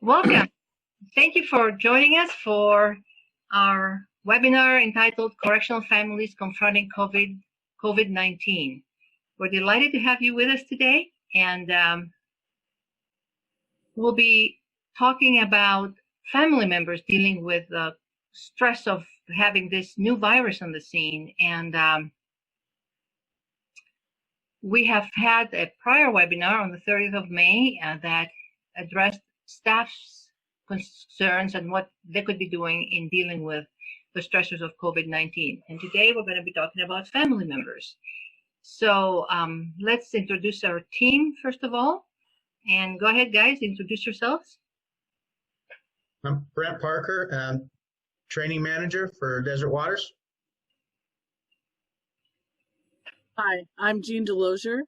Welcome. Thank you for joining us for our webinar entitled Correctional Families Confronting COVID-19. We're delighted to have you with us today, and we'll be talking about family members dealing with the stress of having this new virus on the scene. And we have had a prior webinar on the 30th of May that addressed staff's concerns and what they could be doing in dealing with the stressors of COVID-19. And today we're going to be talking about family members. So let's introduce our team first of all. And go ahead, guys, introduce yourselves. I'm Brent Parker, training manager for Desert Waters. Hi, I'm Jean Delozier.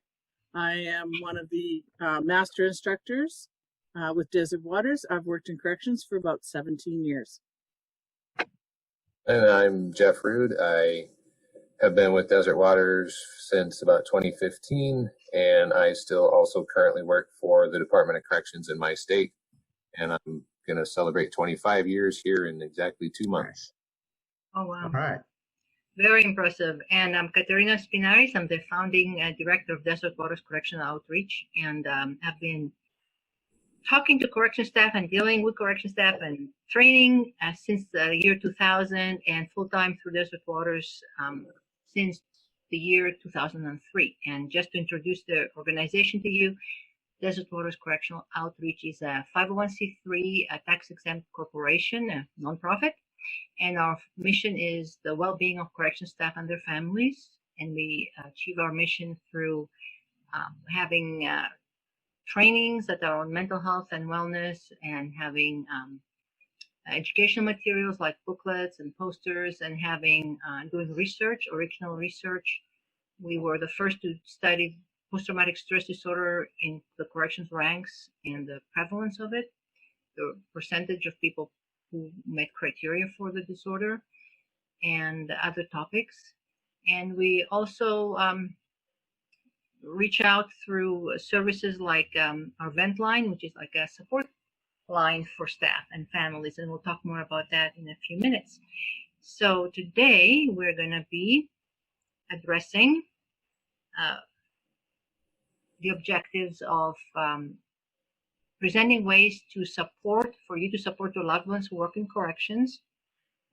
I am one of the master instructors with Desert Waters. I've worked in corrections for about 17 years. And I'm Jeff Rude. I have been with Desert Waters since about 2015, and I still also currently work for the Department of Corrections in my state. And I'm going to celebrate 25 years here in exactly 2 months. Oh, wow. All right. Very impressive. And I'm Caterina Spinaris. I'm the founding director of Desert Waters Correctional Outreach, and have been talking to correction staff and dealing with correction staff and training since the year 2000, and full-time through Desert Waters since the year 2003. And just to introduce the organization to you, Desert Waters Correctional Outreach is a 501c3 tax-exempt corporation, a nonprofit. And our mission is the well-being of correction staff and their families. And we achieve our mission through having trainings that are on mental health and wellness, and having educational materials like booklets and posters, and having doing research, original research. We were the first to study post-traumatic stress disorder in the corrections ranks and the prevalence of it, the percentage of people who met criteria for the disorder, and other topics. And we also reach out through services like our vent line, which is like a support line for staff and families, and we'll talk more about that in a few minutes. So today we're going to be addressing the objectives of presenting ways to support, for you to support your loved ones who work in corrections,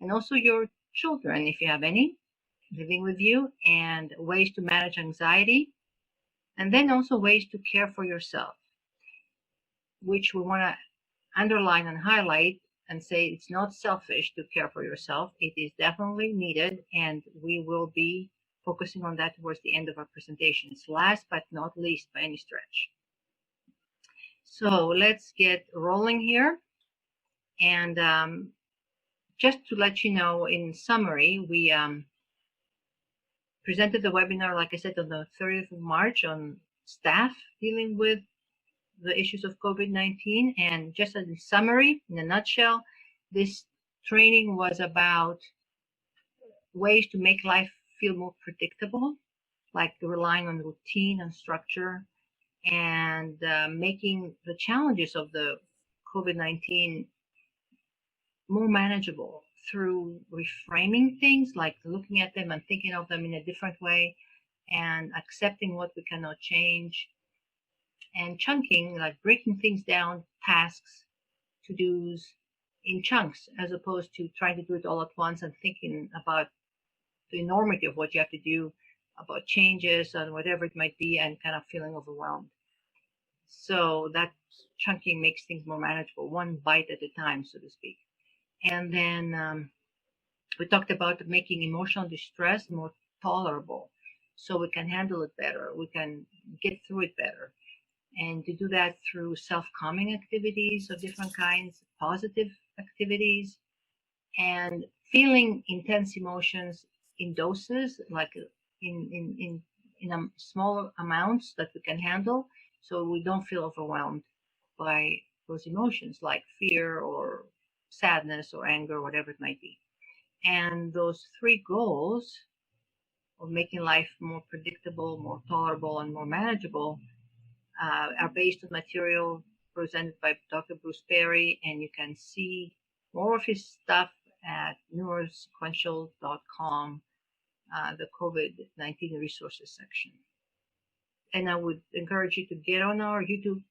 and also your children, if you have any, living with you, and ways to manage anxiety, and then also ways to care for yourself, which we want to underline and highlight and say it's not selfish to care for yourself. It is definitely needed, and we will be focusing on that towards the end of our presentation. It's last but not least by any stretch. So let's get rolling here. And just to let you know, in summary, we presented the webinar, like I said, on the 30th of March on staff dealing with the issues of COVID-19. And just as a summary, in a nutshell, this training was about ways to make life feel more predictable, like relying on routine and structure, and making the challenges of the COVID-19 more manageable through reframing things, like looking at them and thinking of them in a different way, and accepting what we cannot change, and chunking, like breaking things down, tasks, to-dos in chunks, as opposed to trying to do it all at once and thinking about the enormity of what you have to do, about changes and whatever it might be, and kind of feeling overwhelmed. So that chunking makes things more manageable, one bite at a time, so to speak. And then we talked about making emotional distress more tolerable, so we can handle it better, we can get through it better. And to do that through self-calming activities of different kinds, positive activities, and feeling intense emotions in doses, like in small amounts that we can handle, so we don't feel overwhelmed by those emotions like fear or sadness or anger, or whatever it might be. And those three goals of making life more predictable, more tolerable, and more manageable are based on material presented by Dr. Bruce Perry, and you can see more of his stuff at neurosequential.com, the COVID-19 resources section. And I would encourage you to get on our YouTube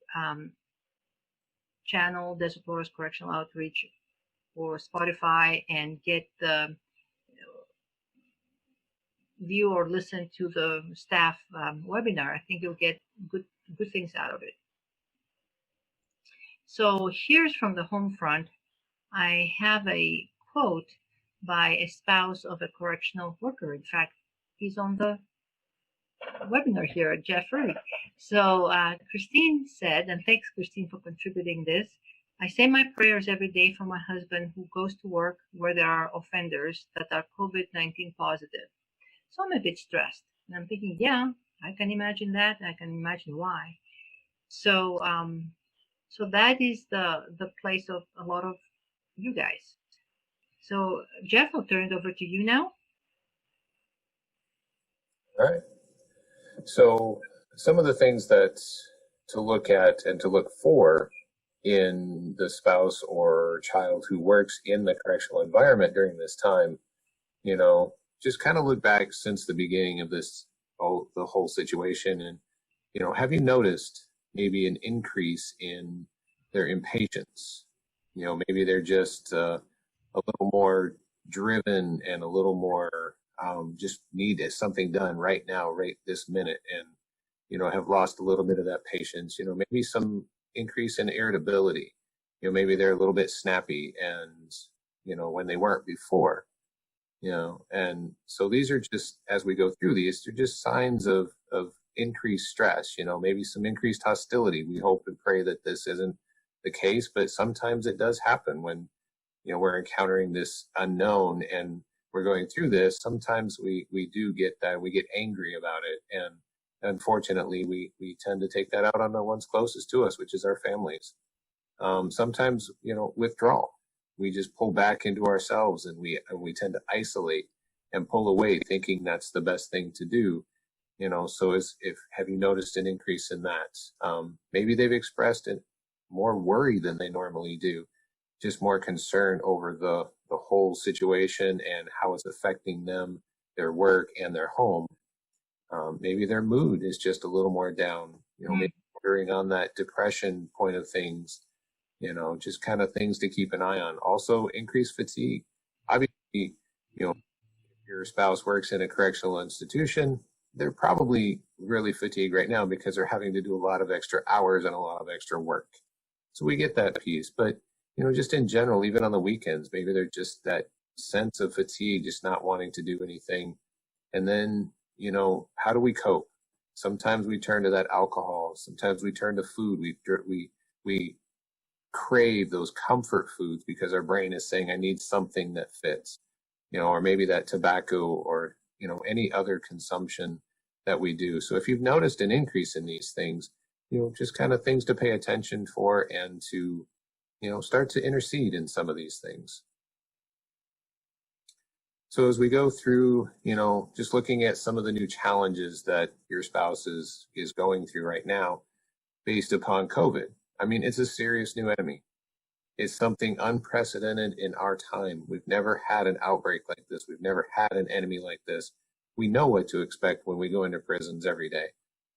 channel, Desert Waters Correctional Outreach, or Spotify, and get the view or listen to the staff webinar. I think you'll get good things out of it. So here's from the home front. I have a quote by a spouse of a correctional worker. In fact, he's on the webinar here, Jeff Early. So Christine said, and thanks Christine for contributing this, I say my prayers every day for my husband who goes to work where there are offenders that are COVID-19 positive. So I'm a bit stressed. And I'm thinking, yeah, I can imagine that. I can imagine why. So so that is the place of a lot of you guys. So Jeff, I'll turn it over to you now. All right. So some of the things that to look at and to look for in the spouse or child who works in the correctional environment during this time, you know, just kind of look back since the beginning of this, the whole situation. And, you know, have you noticed maybe an increase in their impatience? You know, maybe they're just a little more driven and a little more just need something done right now, right this minute, and, you know, have lost a little bit of that patience. You know, maybe some increase in irritability. You know, maybe they're a little bit snappy and, you know, when they weren't before. You know, and so these are just, as we go through these, they're just signs of increased stress, you know, maybe some increased hostility. We hope and pray that this isn't the case, but sometimes it does happen when, you know, we're encountering this unknown and we're going through this. Sometimes we do get that, we get angry about it. And unfortunately, we tend to take that out on the ones closest to us, which is our families. Sometimes, you know, withdrawal. We just pull back into ourselves and we tend to isolate and pull away thinking that's the best thing to do. You know, so have you noticed an increase in that? Maybe they've expressed more worry than they normally do, just more concern over the whole situation and how it's affecting them, their work and their home. Maybe their mood is just a little more down, you know, maybe bordering on that depression point of things. You know, just kind of things to keep an eye on. Also, increased fatigue. Obviously, you know, if your spouse works in a correctional institution, they're probably really fatigued right now because they're having to do a lot of extra hours and a lot of extra work. So we get that piece. But, you know, just in general, even on the weekends, maybe they're just that sense of fatigue, just not wanting to do anything. And then, you know, how do we cope? Sometimes we turn to that alcohol. Sometimes we turn to food. We crave those comfort foods because our brain is saying, I need something that fits, you know, or maybe that tobacco or, you know, any other consumption that we do. So if you've noticed an increase in these things, you know, just kind of things to pay attention for and to, you know, start to intercede in some of these things. So as we go through, you know, just looking at some of the new challenges that your spouse is going through right now based upon COVID. I mean, it's a serious new enemy. It's something unprecedented in our time. We've never had an outbreak like this. We've never had an enemy like this. We know what to expect when we go into prisons every day.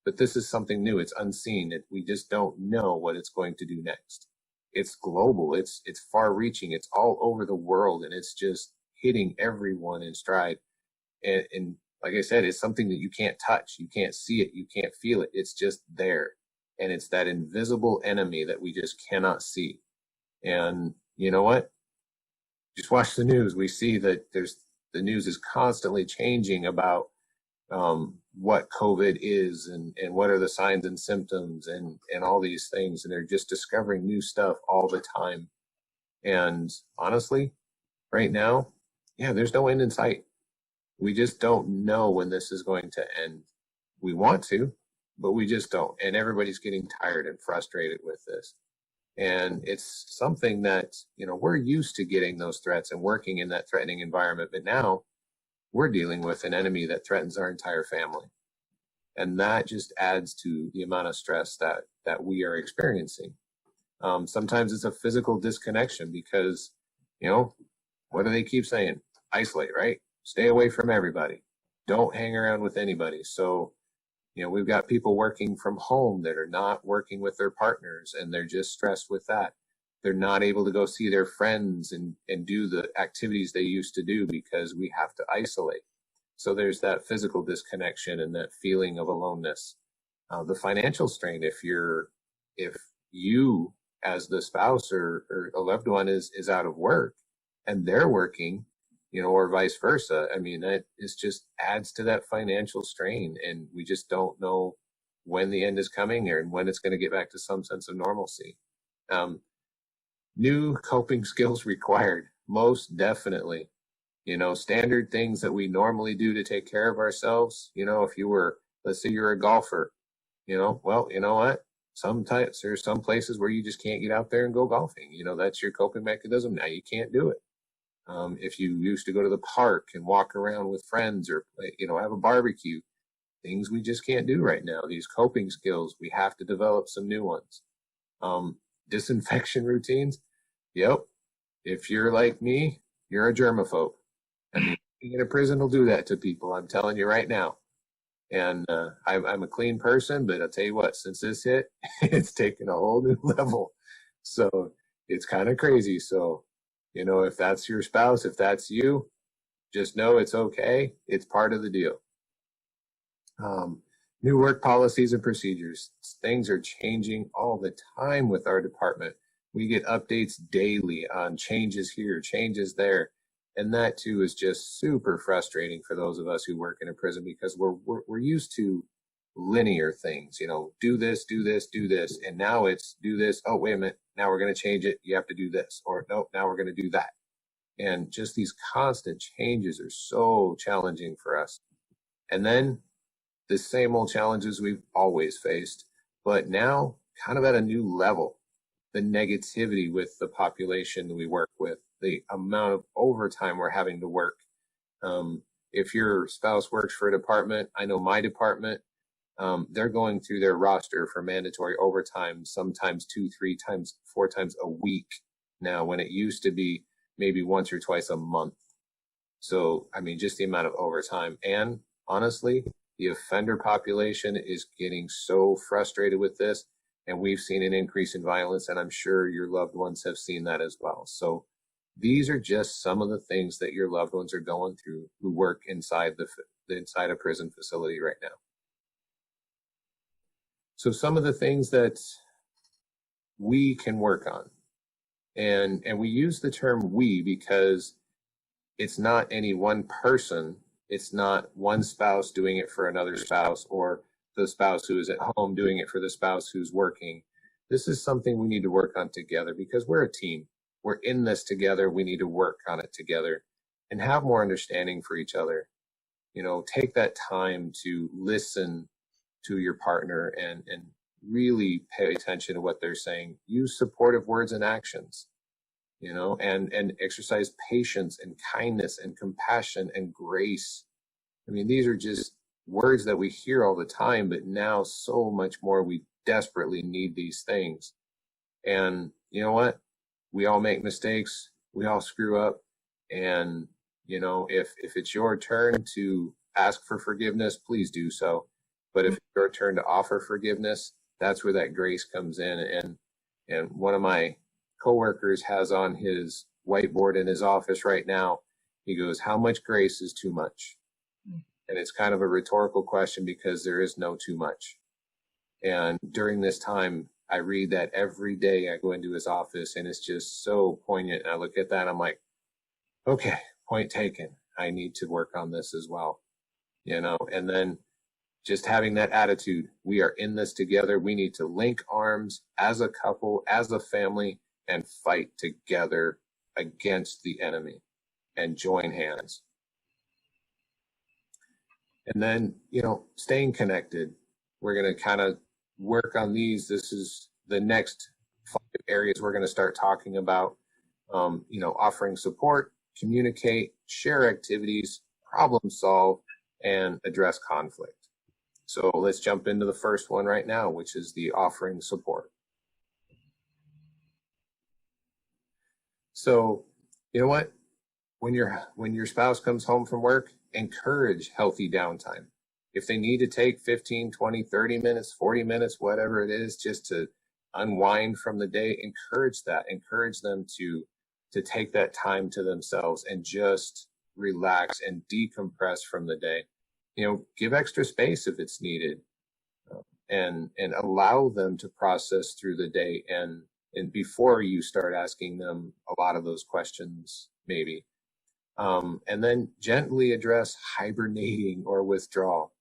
But this is something new. It's unseen. We just don't know what it's going to do next. It's global. It's far-reaching. It's all over the world, and it's just hitting everyone in stride. And like I said, it's something that you can't touch. You can't see it. You can't feel it. It's just there. And it's that invisible enemy that we just cannot see. And you know what? Just watch the news. We see that the news is constantly changing about what COVID is and what are the signs and symptoms and all these things. And they're just discovering new stuff all the time. And honestly, right now, yeah, there's no end in sight. We just don't know when this is going to end. We want to, but we just don't. And everybody's getting tired and frustrated with this. And it's something that, you know, we're used to getting those threats and working in that threatening environment. But now we're dealing with an enemy that threatens our entire family. And that just adds to the amount of stress that we are experiencing. Sometimes it's a physical disconnection because, you know, what do they keep saying? Isolate, right? Stay away from everybody. Don't hang around with anybody. So, you know, we've got people working from home that are not working with their partners, and they're just stressed with that. They're not able to go see their friends and do the activities they used to do because we have to isolate. So there's that physical disconnection and that feeling of aloneness. The financial strain, if you as the spouse or a loved one is out of work and they're working, you know, or vice versa. I mean, that is just adds to that financial strain, and we just don't know when the end is coming or when it's going to get back to some sense of normalcy. New coping skills required, most definitely. You know, standard things that we normally do to take care of ourselves. You know, if you were, let's say you're a golfer, you know, well, you know what? Sometimes there's some places where you just can't get out there and go golfing. You know, that's your coping mechanism. Now you can't do it. If you used to go to the park and walk around with friends or, you know, have a barbecue, things we just can't do right now. These coping skills, we have to develop some new ones. Disinfection routines. Yep. If you're like me, you're a germaphobe. I mean, being in a prison will do that to people. I'm telling you right now. And I'm a clean person, but I'll tell you what, since this hit, it's taken a whole new level. So it's kind of crazy. So, you know, if that's your spouse, if that's you, just know it's okay. It's part of the deal. New work policies and procedures. Things are changing all the time with our department. We get updates daily on changes here, changes there. And that too is just super frustrating for those of us who work in a prison because we're used to linear things, you know, do this, do this, do this. And now it's do this. Oh, wait a minute. Now we're going to change it. You have to do this. Or no, now we're going to do that. And just these constant changes are so challenging for us. And then the same old challenges we've always faced, but now kind of at a new level. The negativity with the population that we work with, the amount of overtime we're having to work. If your spouse works for a department, I know my department, they're going through their roster for mandatory overtime, sometimes 2, 3 times, 4 times a week now, when it used to be maybe once or twice a month. So, I mean, just the amount of overtime. And honestly, the offender population is getting so frustrated with this. And we've seen an increase in violence, and I'm sure your loved ones have seen that as well. So these are just some of the things that your loved ones are going through who work inside inside a prison facility right now. So some of the things that we can work on, and we use the term we because it's not any one person. It's not one spouse doing it for another spouse, or the spouse who is at home doing it for the spouse who's working. This is something we need to work on together because we're a team. We're in this together. We need to work on it together and have more understanding for each other. You know, take that time to listen to your partner and really pay attention to what they're saying. Use supportive words and actions, you know, and exercise patience and kindness and compassion and grace. I mean, these are just words that we hear all the time, but now so much more, we desperately need these things. And you know what? We all make mistakes. We all screw up. And, you know, if it's your turn to ask for forgiveness, please do so. But if it's your turn to offer forgiveness, that's where that grace comes in. And one of my coworkers has on his whiteboard in his office right now, he goes, how much grace is too much? And it's kind of a rhetorical question because there is no too much. And during this time, I read that every day. I go into his office and it's just so poignant. And I look at that and I'm like, okay, point taken. I need to work on this as well, you know, and then just having that attitude. We are in this together. We need to link arms as a couple, as a family, and fight together against the enemy and join hands. And then, you know, staying connected. We're going to kind of work on these. This is the next 5 areas we're going to start talking about, you know, offering support, communicate, share activities, problem solve, and address conflict. So let's jump into the first one right now, which is the offering support. So, you know what? When your spouse comes home from work, encourage healthy downtime. If they need to take 15, 20, 30 minutes, 40 minutes, whatever it is, just to unwind from the day, encourage that. Encourage them to take that time to themselves and just relax and decompress from the day. You know, give extra space if it's needed, and allow them to process through the day, and before you start asking them a lot of those questions, maybe. And then gently address hibernating or withdrawal.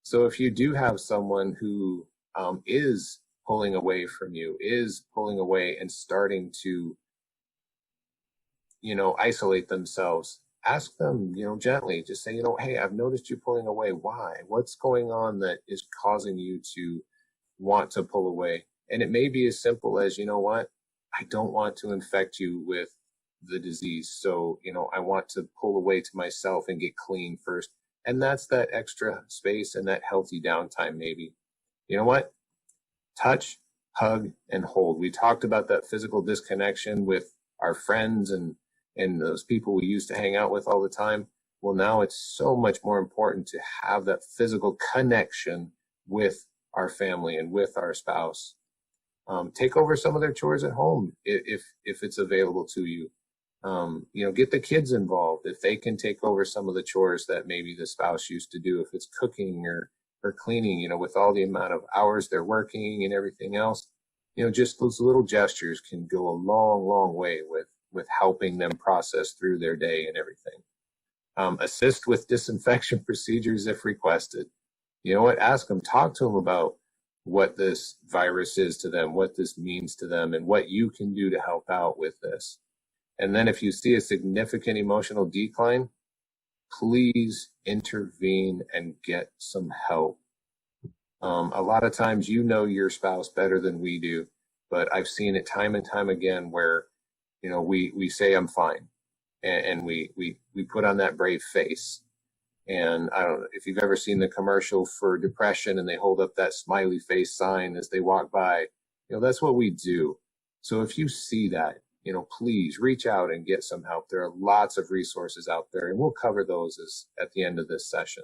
So if you do have someone who is pulling away from you, is pulling away and starting to, isolate themselves, ask them, gently, just say, hey, I've noticed you pulling away. Why? What's going on that is causing you to want to pull away? And it may be as simple as, you know what? I don't want to infect you with the disease. So, I want to pull away to myself and get clean first. And that's that extra space and that healthy downtime, maybe. You know what? Touch, hug, and hold. We talked about that physical disconnection with our friends and those people we used to hang out with all the time. Well, now it's so much more important to have that physical connection with our family and with our spouse. Take over some of their chores at home if it's available to you. Get the kids involved if they can take over some of the chores that maybe the spouse used to do, if it's cooking or cleaning, with all the amount of hours they're working and everything else. Just those little gestures can go a long, long way with helping them process through their day and everything. Assist with disinfection procedures if requested. You know what? Ask them, talk to them about what this virus is to them, what this means to them, and what you can do to help out with this. And then if you see a significant emotional decline, please intervene and get some help. A lot of times your spouse better than we do, but I've seen it time and time again where, we say I'm fine, and we put on that brave face. And I don't know if you've ever seen the commercial for depression and they hold up that smiley face sign as they walk by. That's what we do. So if you see that, please reach out and get some help. There are lots of resources out there, and we'll cover those at the end of this session.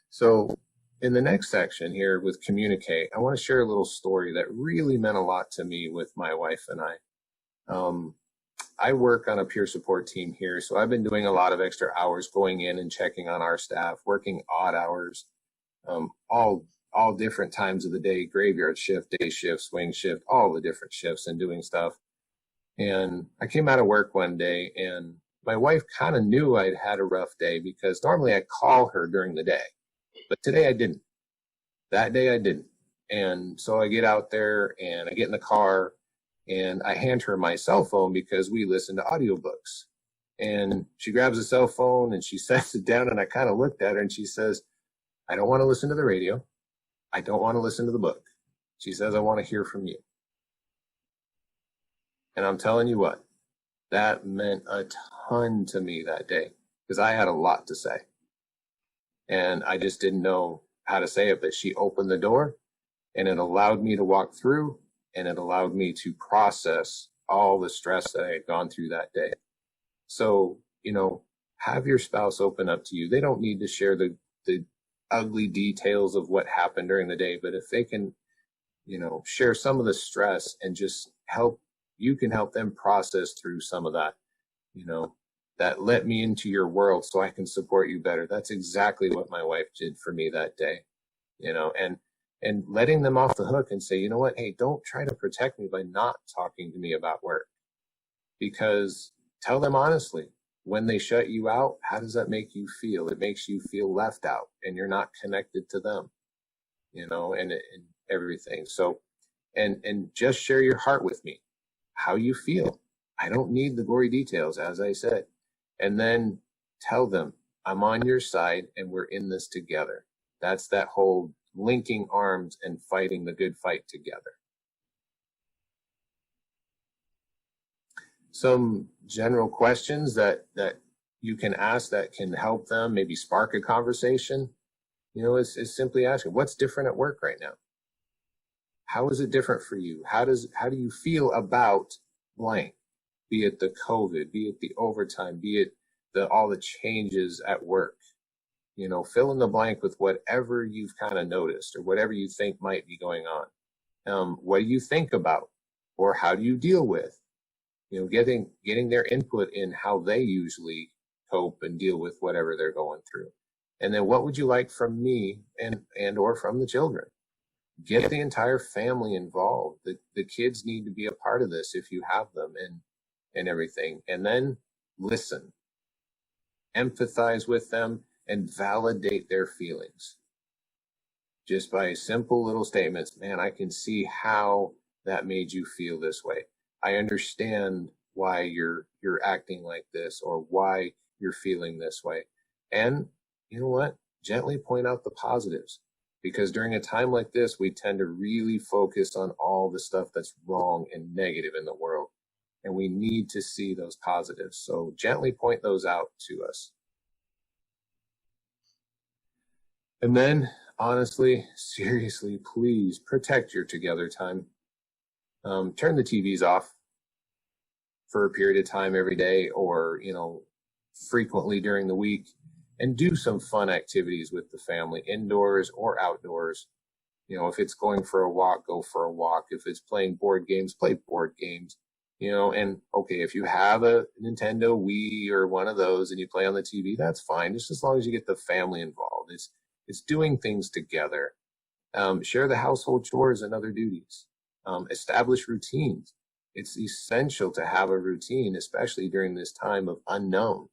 So in the next section here with communicate, I want to share a little story that really meant a lot to me with my wife and I. I work on a peer support team here, so I've been doing a lot of extra hours going in and checking on our staff, working odd hours, all different times of the day, graveyard shift, day shift, swing shift, all the different shifts, and doing stuff. And I came out of work one day, and my wife kind of knew I'd had a rough day because normally I call her during the day, but today I didn't. That day I didn't. And so I get out there and I get in the car and I hand her my cell phone because we listen to audiobooks. And she grabs the cell phone and she sets it down, and I kind of looked at her and she says, I don't want to listen to the radio. I don't want to listen to the book. She says, I want to hear from you. And I'm telling you what, that meant a ton to me that day because I had a lot to say. And I just didn't know how to say it, but she opened the door and it allowed me to walk through, and it allowed me to process all the stress that I had gone through that day. So, have your spouse open up to you. They don't need to share the ugly details of what happened during the day, but if they can, share some of the stress and just you can help them process through some of that, that let me into your world so I can support you better. That's exactly what my wife did for me that day, and letting them off the hook and say, you know what, hey, don't try to protect me by not talking to me about work. Because tell them honestly, when they shut you out, how does that make you feel? It makes you feel left out and you're not connected to them, and everything. So, and just share your heart with me, how you feel. I don't need the gory details, as I said. And then tell them, I'm on your side and we're in this together. That's that whole linking arms and fighting the good fight together. Some general questions that you can ask that can help them maybe spark a conversation, is simply asking, what's different at work right now? How is it different for you? How do you feel about blank, be it the COVID, be it the overtime, be it all the changes at work. You know, fill in the blank with whatever you've kind of noticed or whatever you think might be going on. What do you think about, or how do you deal with? You know, getting their input in how they usually cope and deal with whatever they're going through. And then what would you like from me and or from the children? Get the entire family involved. The kids need to be a part of this if you have them and everything. And then listen, empathize with them, and validate their feelings. Just by simple little statements, man, I can see how that made you feel this way. I understand why you're acting like this, or why you're feeling this way. And you know what? Gently point out the positives. Because during a time like this, we tend to really focus on all the stuff that's wrong and negative in the world. And we need to see those positives. So gently point those out to us. And then, honestly, seriously, please protect your together time. Turn the TVs off for a period of time every day, or, you know, frequently during the week, and do some fun activities with the family, indoors or outdoors. You know, if it's going for a walk, go for a walk. If it's playing board games, play board games. You know, and okay, if you have a Nintendo Wii or one of those and you play on the TV, that's fine, just as long as you get the family involved. It's doing things together. Share the household chores and other duties. Establish routines. It's essential to have a routine, especially during this time of unknown.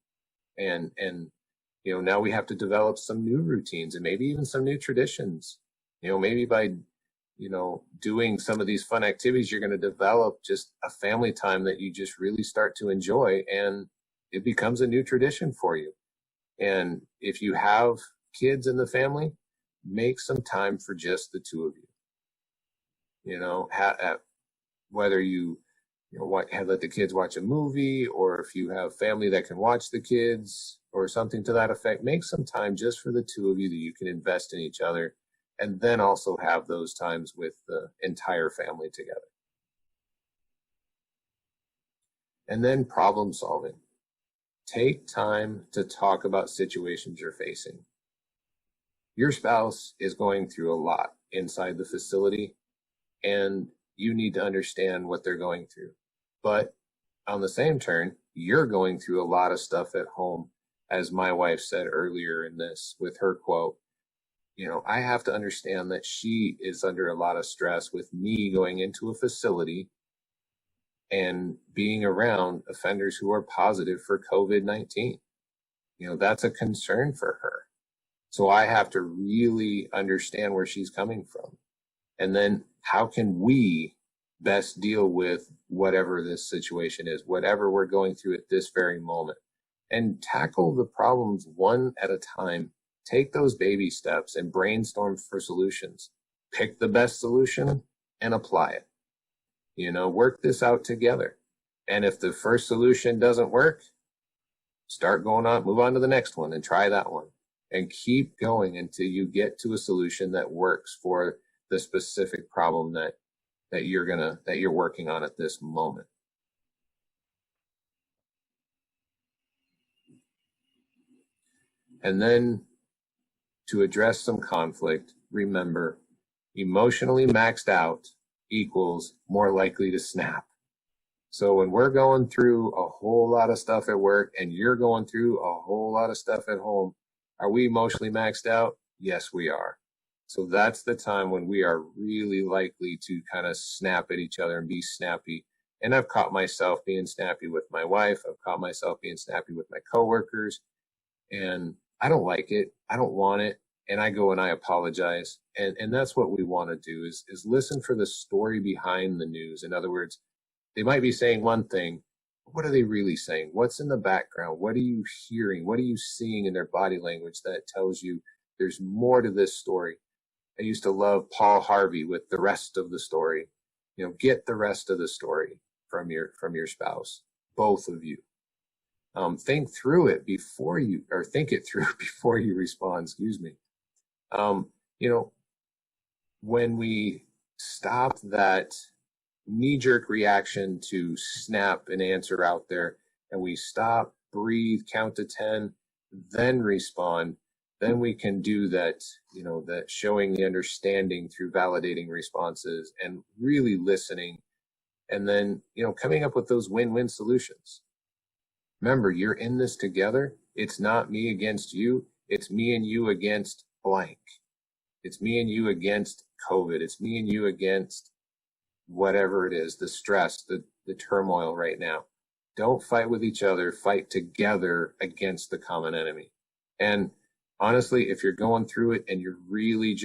And you know, now we have to develop some new routines and maybe even some new traditions. You know, maybe by, you know, doing some of these fun activities, you're going to develop just a family time that you just really start to enjoy, and it becomes a new tradition for you. And if you have kids in the family, make some time for just the two of you. You know, whether you let the kids watch a movie, or if you have family that can watch the kids or something to that effect, make some time just for the two of you that you can invest in each other, and then also have those times with the entire family together. And then problem solving. Take time to talk about situations you're facing. Your spouse is going through a lot inside the facility, and you need to understand what they're going through. But on the same turn, you're going through a lot of stuff at home. As my wife said earlier in this with her quote, you know, I have to understand that she is under a lot of stress with me going into a facility and being around offenders who are positive for COVID-19. You know, that's a concern for her. So I have to really understand where she's coming from. And then how can we best deal with whatever this situation is, whatever we're going through at this very moment, and tackle the problems one at a time. Take those baby steps and brainstorm for solutions. Pick the best solution and apply it. You know, work this out together. And if the first solution doesn't work, move on to the next one and try that one. And keep going until you get to a solution that works for the specific problem that you're working on at this moment. And then to address some conflict, remember, emotionally maxed out equals more likely to snap. So when we're going through a whole lot of stuff at work and you're going through a whole lot of stuff at home, are we emotionally maxed out? Yes, we are. So that's the time when we are really likely to kind of snap at each other and be snappy. And I've caught myself being snappy with my wife. I've caught myself being snappy with my coworkers. And I don't like it. I don't want it. And I go and I apologize. And that's what we want to do is listen for the story behind the news. In other words, they might be saying one thing. What are they really saying? What's in the background? What are you hearing? What are you seeing in their body language that tells you there's more to this story? I used to love Paul Harvey with The Rest of the Story. You know, get the rest of the story from your spouse, both of you. Think it through before you respond, excuse me. You know, when we stop that knee-jerk reaction to snap an answer out there, and we stop, breathe, count to 10, then respond, then we can do that, that showing the understanding through validating responses and really listening, and then, coming up with those win-win solutions. Remember, you're in this together. It's not me against you. It's me and you against blank. It's me and you against COVID. It's me and you against whatever it is, the stress, the turmoil right now. Don't fight with each other. Fight together against the common enemy. And honestly, if you're going through it and you're really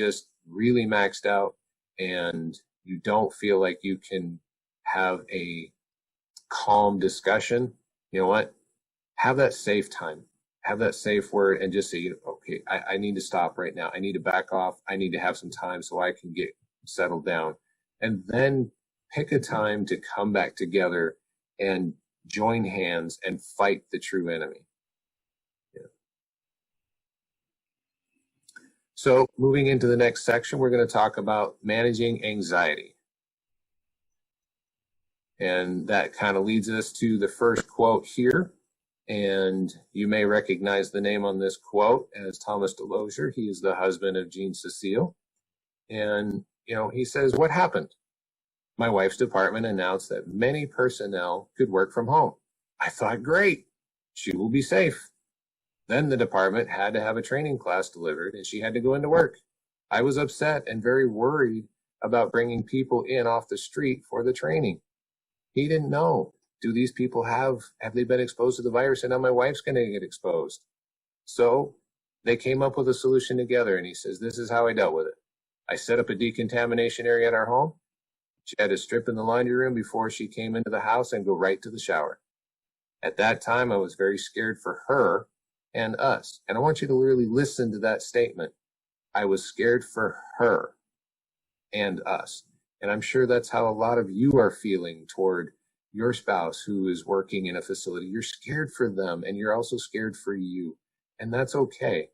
maxed out and you don't feel like you can have a calm discussion, you know what? Have that safe time. Have that safe word and just say, okay, I need to stop right now. I need to back off. I need to have some time so I can get settled down. And then pick a time to come back together and join hands and fight the true enemy. Yeah. So moving into the next section, we're going to talk about managing anxiety. And that kind of leads us to the first quote here. And you may recognize the name on this quote as Thomas Delozier. He is the husband of Jean Cecile. And, he says, "What happened? My wife's department announced that many personnel could work from home. I thought, great, she will be safe. Then the department had to have a training class delivered and she had to go into work. I was upset and very worried about bringing people in off the street for the training. He didn't know. Do these people have they been exposed to the virus, and now my wife's going to get exposed?" So they came up with a solution together, and he says, "This is how I dealt with it. I set up a decontamination area in our home. She had to strip in the laundry room before she came into the house and go right to the shower. At that time, I was very scared for her and us." And I want you to really listen to that statement. I was scared for her and us. And I'm sure that's how a lot of you are feeling toward your spouse who is working in a facility. You're scared for them, and you're also scared for you. And that's okay.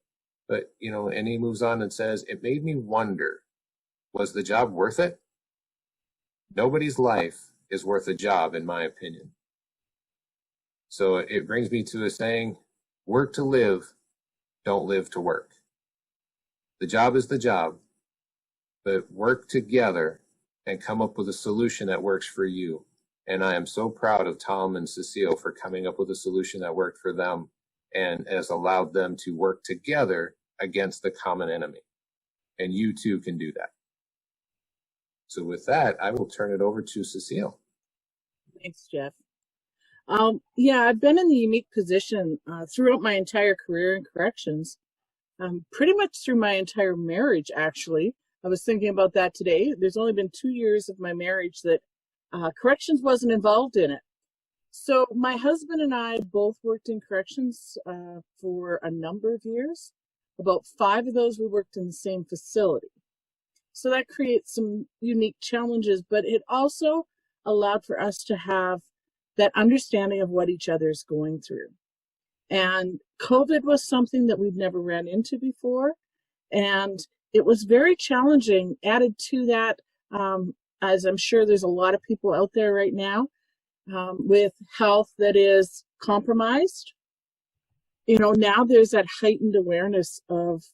But, and he moves on and says, "It made me wonder, was the job worth it? Nobody's life is worth a job, in my opinion." So it brings me to a saying, work to live, don't live to work. The job is the job, but work together and come up with a solution that works for you. And I am so proud of Tom and Cecile for coming up with a solution that worked for them and has allowed them to work together against the common enemy. And you too can do that. So with that, I will turn it over to Cecile. Thanks, Jeff. I've been in the unique position throughout my entire career in corrections, pretty much through my entire marriage, actually. I was thinking about that today. There's only been 2 years of my marriage that corrections wasn't involved in it. So my husband and I both worked in corrections for a number of years. About 5 of those we worked in the same facility. So that creates some unique challenges, but it also allowed for us to have that understanding of what each other is going through. And COVID was something that we'd never ran into before. And it was very challenging. Added to that, as I'm sure there's a lot of people out there right now with health that is compromised. Now there's that heightened awareness of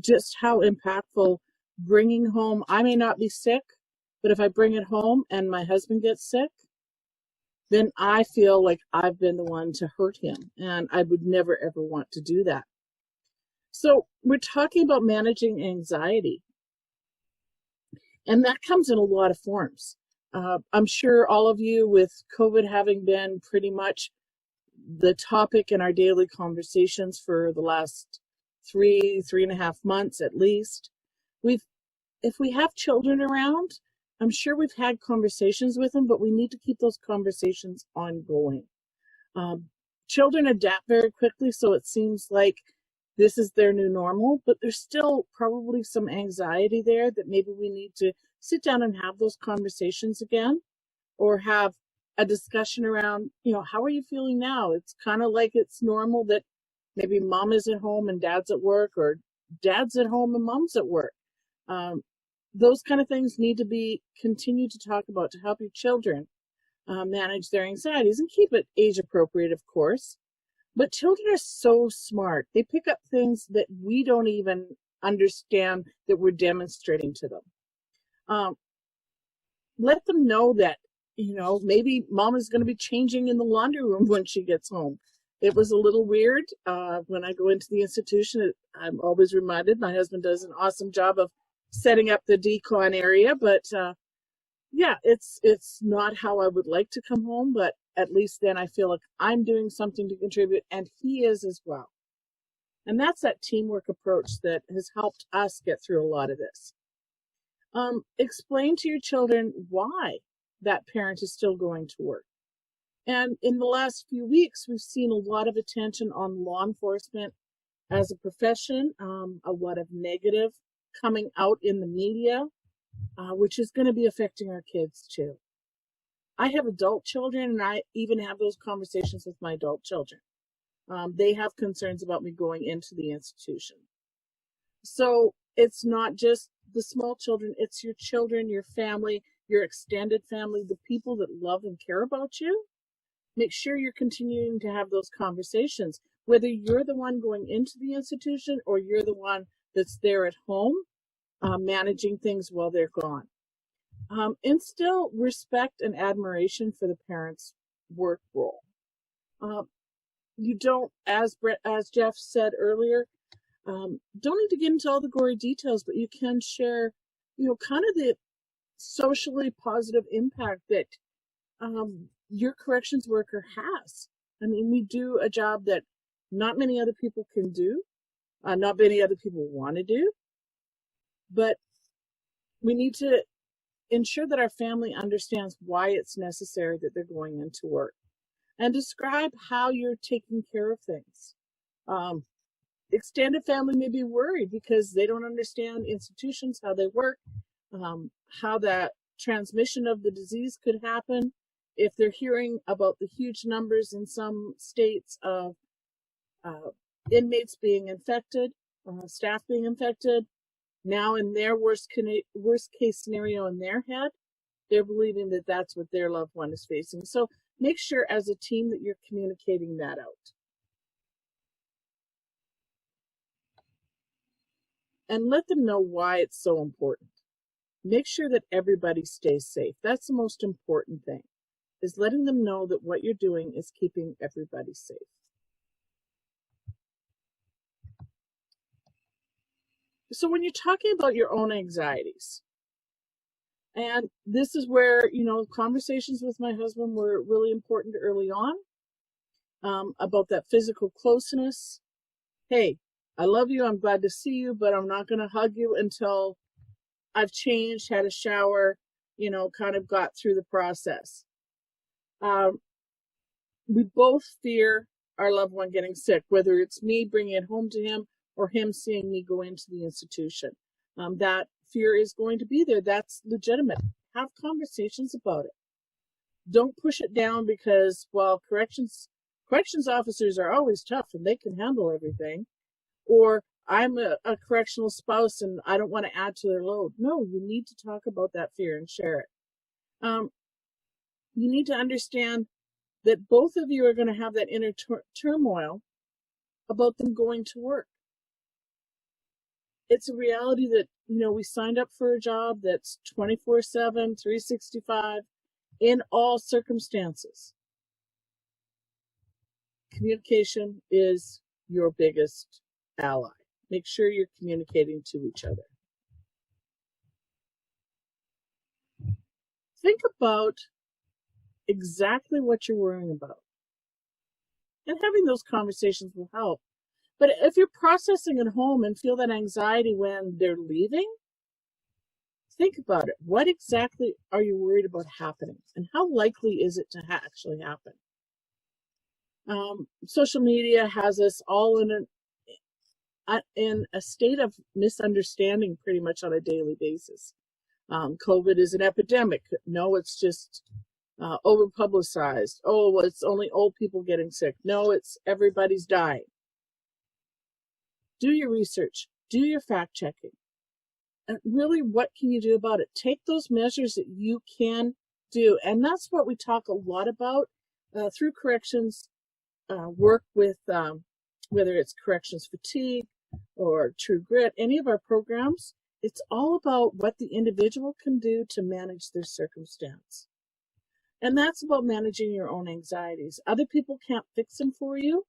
just how impactful bringing home, I may not be sick, but if I bring it home and my husband gets sick, then I feel like I've been the one to hurt him, and I would never, ever want to do that. So we're talking about managing anxiety, and that comes in a lot of forms. I'm sure all of you, with COVID having been pretty much the topic in our daily conversations for the last 3.5 months at least, if we have children around, I'm sure we've had conversations with them, but we need to keep those conversations ongoing. Children adapt very quickly, so it seems like this is their new normal, but there's still probably some anxiety there that maybe we need to sit down and have those conversations again, or have a discussion around, how are you feeling now? It's kind of like it's normal that maybe mom is at home and dad's at work, or dad's at home and mom's at work. those kind of things need to be continued to talk about to help your children manage their anxieties, and keep it age appropriate, of course. But children are so smart. They pick up things that we don't even understand that we're demonstrating to them. Let them know that, maybe mom is going to be changing in the laundry room when she gets home. It was a little weird. When I go into the institution, I'm always reminded my husband does an awesome job of setting up the decon area, but yeah, it's not how I would like to come home, but at least then I feel like I'm doing something to contribute, and he is as well. And that's that teamwork approach that has helped us get through a lot of this. Explain to your children why that parent is still going to work. And in the last few weeks, we've seen a lot of attention on law enforcement as a profession, a lot of negative coming out in the media, which is going to be affecting our kids too. I have adult children, and I even have those conversations with my adult children. They have concerns about me going into the institution. So it's not just the small children, it's your children, your family, your extended family, the people that love and care about you. Make sure you're continuing to have those conversations, whether you're the one going into the institution or you're the one that's there at home, managing things while they're gone. Instill respect and admiration for the parents' work role. You don't, as Jeff said earlier, don't need to get into all the gory details, but you can share, kind of the socially positive impact that your corrections worker has. I mean, we do a job that not many other people can do, not many other people want to do, but we need to ensure that our family understands why it's necessary that they're going into work, and describe how you're taking care of things. Extended family may be worried because they don't understand institutions, how they work, how that transmission of the disease could happen. If they're hearing about the huge numbers in some states of inmates being infected, staff being infected, now in their worst case scenario in their head, they're believing that that's what their loved one is facing. So make sure as a team that you're communicating that out. And let them know why it's so important. Make sure that everybody stays safe. That's the most important thing, is letting them know that what you're doing is keeping everybody safe. So when you're talking about your own anxieties, and this is where, conversations with my husband were really important early on, about that physical closeness. Hey, I love you, I'm glad to see you, but I'm not going to hug you until I've changed, had a shower, kind of got through the process. We both fear our loved one getting sick, whether it's me bringing it home to him or him seeing me go into the institution. That fear is going to be there. That's legitimate. Have conversations about it. Don't push it down because, well, corrections officers are always tough and they can handle everything. Or I'm a correctional spouse and I don't want to add to their load. No, you need to talk about that fear and share it. You need to understand that both of you are going to have that inner turmoil about them going to work. It's a reality that, we signed up for a job that's 24/7, 365 in all circumstances. Communication is your biggest ally. Make sure you're communicating to each other. Think about exactly what you're worrying about. And having those conversations will help. But if you're processing at home and feel that anxiety when they're leaving, think about it. What exactly are you worried about happening? And how likely is it to actually happen? Social media has us all in a state of misunderstanding pretty much on a daily basis. COVID is an epidemic. No, it's just over-publicized. Oh, well, it's only old people getting sick. No, it's everybody's dying. Do your research. Do your fact-checking. And really, what can you do about it? Take those measures that you can do. And that's what we talk a lot about through corrections work with, whether it's corrections fatigue or true grit, any of our programs. It's all about what the individual can do to manage their circumstance. And that's about managing your own anxieties. Other people can't fix them for you,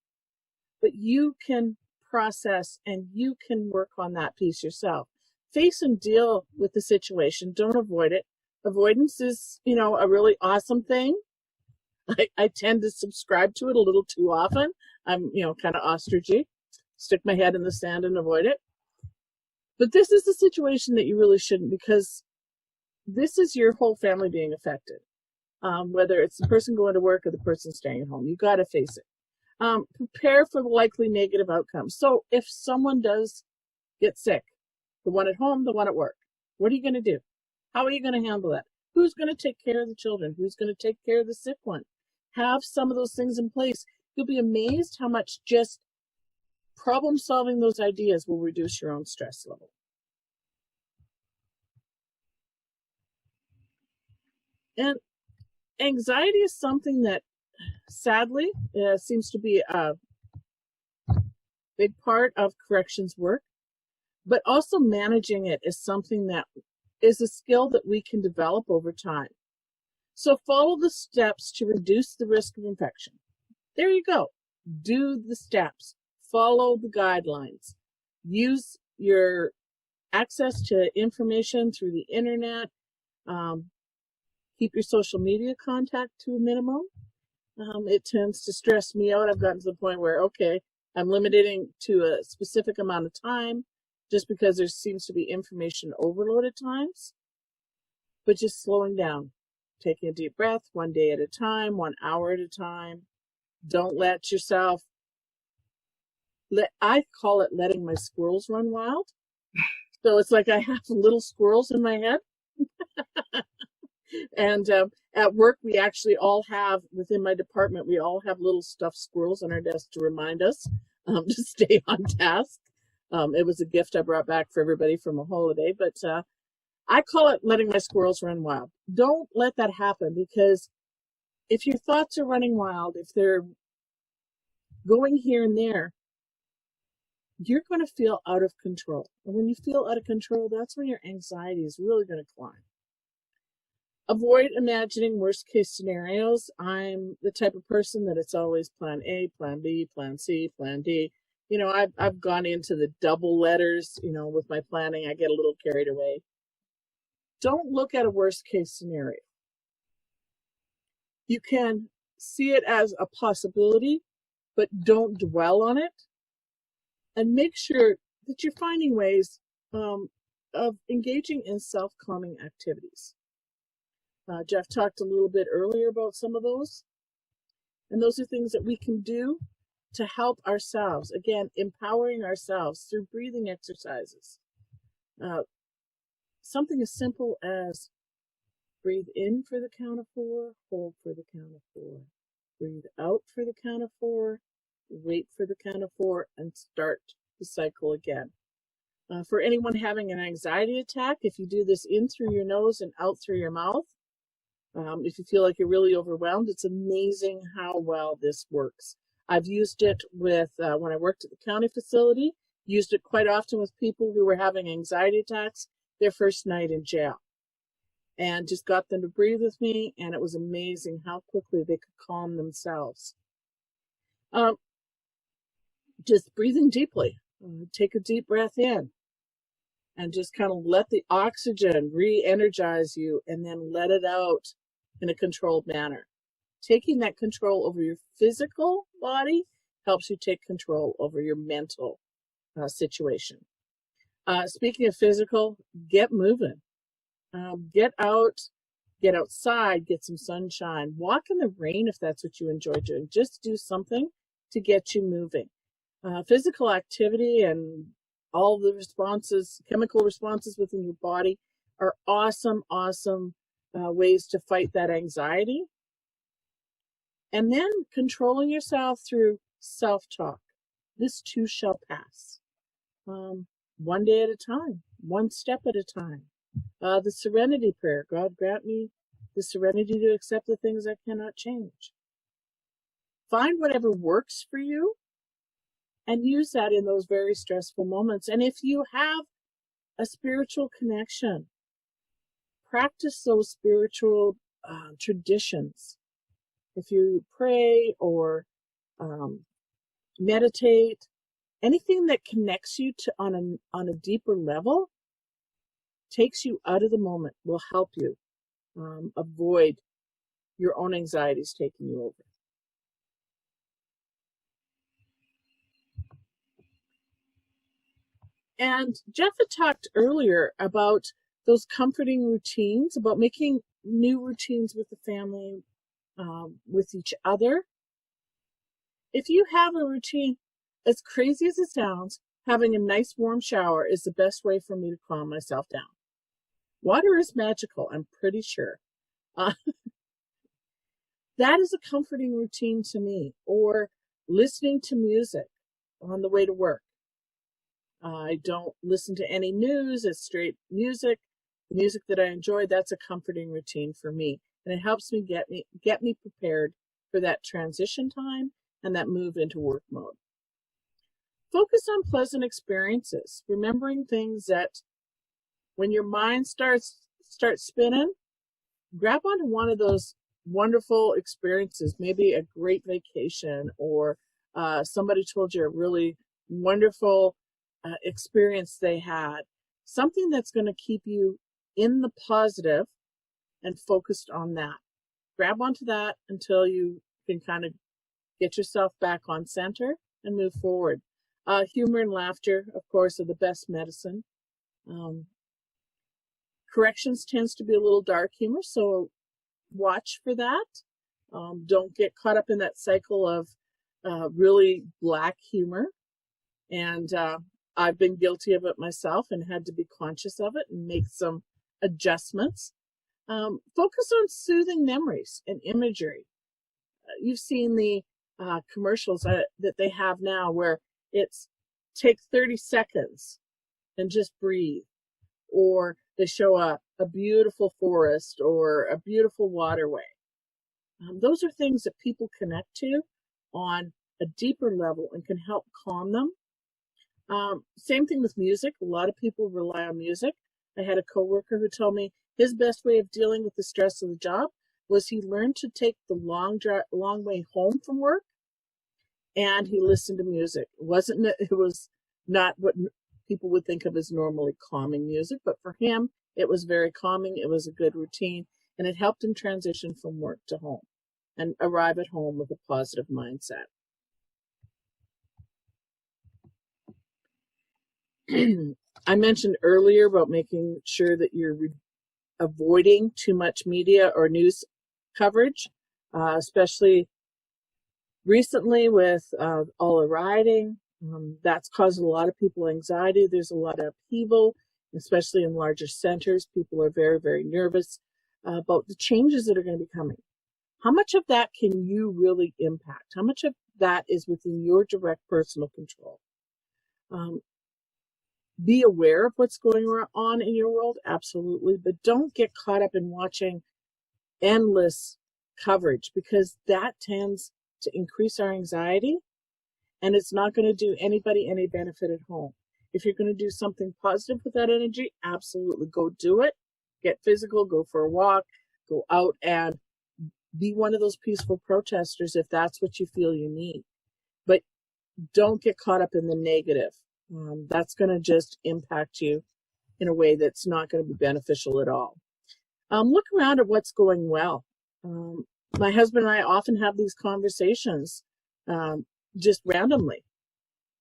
but you can process and you can work on that piece yourself. Face and deal with the situation. Don't avoid it. Avoidance is, a really awesome thing. I tend to subscribe to it a little too often. I'm, kind of ostrichy. Stick my head in the sand and avoid it. But this is the situation that you really shouldn't, because this is your whole family being affected. Whether it's the person going to work or the person staying at home, you got to face it. Prepare for the likely negative outcomes. So if someone does get sick, the one at home, the one at work, what are you going to do? How are you going to handle that? Who's going to take care of the children? Who's going to take care of the sick one? Have some of those things in place. You'll be amazed how much just problem solving those ideas will reduce your own stress level. And anxiety is something that sadly seems to be a big part of corrections work, but also managing it is something that is a skill that we can develop over time. So follow the steps to reduce the risk of infection. There you go. Do the steps. Follow the guidelines. Use your access to information through the internet. Keep your social media contact to a minimum. It tends to stress me out. I've gotten to the point where, okay, I'm limiting to a specific amount of time just because there seems to be information overload at times. But just slowing down, taking a deep breath, 1 day at a time, 1 hour at a time. Don't let yourself, I call it letting my squirrels run wild. So it's like I have little squirrels in my head. And at work, we actually all have, within my department, we all have little stuffed squirrels on our desk to remind us to stay on task. It was a gift I brought back for everybody from a holiday, but I call it letting my squirrels run wild. Don't let that happen, because if your thoughts are running wild, if they're going here and there, you're going to feel out of control. And when you feel out of control, that's when your anxiety is really going to climb. Avoid imagining worst case scenarios. I'm the type of person that it's always plan A, plan B, plan C, plan D. I've gone into the double letters, with my planning. I get a little carried away. Don't look at a worst case scenario. You can see it as a possibility, but don't dwell on it. And make sure that you're finding ways of engaging in self-calming activities. Jeff talked a little bit earlier about some of those. And those are things that we can do to help ourselves. Again, empowering ourselves through breathing exercises. Something as simple as breathe in for the count of 4, hold for the count of 4. Breathe out for the count of 4, wait for the count of 4, and start the cycle again. For anyone having an anxiety attack, if you do this in through your nose and out through your mouth, if you feel like you're really overwhelmed, it's amazing how well this works. I've used it with, when I worked at the county facility, used it quite often with people who were having anxiety attacks their first night in jail. And just got them to breathe with me, and it was amazing how quickly they could calm themselves. Just breathing deeply. Take a deep breath in and just kind of let the oxygen re-energize you, and then let it out in a controlled manner. Taking that control over your physical body helps you take control over your mental situation. Speaking of physical, get moving. Get out, get outside, get some sunshine. Walk in the rain if that's what you enjoy doing. Just do something to get you moving. Physical activity and all the responses, chemical responses within your body are awesome ways to fight that anxiety. And then controlling yourself through self-talk. This too shall pass. 1 day at a time. one step at a time. The serenity prayer, God grant me the serenity to accept the things I cannot change. Find whatever works for you and use that in those very stressful moments. And if you have a spiritual connection, practice those spiritual traditions. If you pray or meditate, anything that connects you to on a deeper level, takes you out of the moment, will help you avoid your own anxieties taking you over. And Jeff had talked earlier about those comforting routines, about making new routines with the family, with each other. If you have a routine, as crazy as it sounds, having a nice warm shower is the best way for me to calm myself down. Water is magical, I'm pretty sure. That is a comforting routine to me. Or listening to music on the way to work. I don't listen to any news, it's straight music. The music that I enjoy, that's a comforting routine for me. And it helps me get me prepared for that transition time and that move into work mode. Focus on pleasant experiences, remembering things that when your mind starts spinning, grab onto one of those wonderful experiences, maybe a great vacation, or somebody told you a really wonderful experience they had, something that's going to keep you in the positive and focused on that. Grab onto that until you can kind of get yourself back on center and move forward. Humor and laughter, of course, are the best medicine. Corrections tends to be a little dark humor, so watch for that. Don't get caught up in that cycle of really black humor. And I've been guilty of it myself and had to be conscious of it and make some adjustments. Focus on soothing memories and imagery. You've seen the commercials that they have now where it's take 30 seconds and just breathe. Or they show a beautiful forest or a beautiful waterway. Those are things that people connect to on a deeper level and can help calm them. Same thing with music. A lot of people rely on music. I had a coworker who told me his best way of dealing with the stress of the job was he learned to take the long way home from work, and he listened to music. It was not what people would think of as normally calming music, but for him, it was very calming. It was a good routine, and it helped him transition from work to home and arrive at home with a positive mindset. I mentioned earlier about making sure that you're avoiding too much media or news coverage, especially recently with all the rioting. That's caused a lot of people anxiety. There's a lot of upheaval, especially in larger centers. People are very, very nervous about the changes that are going to be coming. How much of that can you really impact? How much of that is within your direct personal control? Be aware of what's going on in your world, absolutely, but don't get caught up in watching endless coverage, because that tends to increase our anxiety, and it's not going to do anybody any benefit at home. If you're going to do something positive with that energy, absolutely go do it. Get physical, go for a walk, go out and be one of those peaceful protesters if that's what you feel you need. But don't get caught up in the negative. That's going to just impact you in a way that's not going to be beneficial at all. Look around at what's going well. My husband and I often have these conversations just randomly.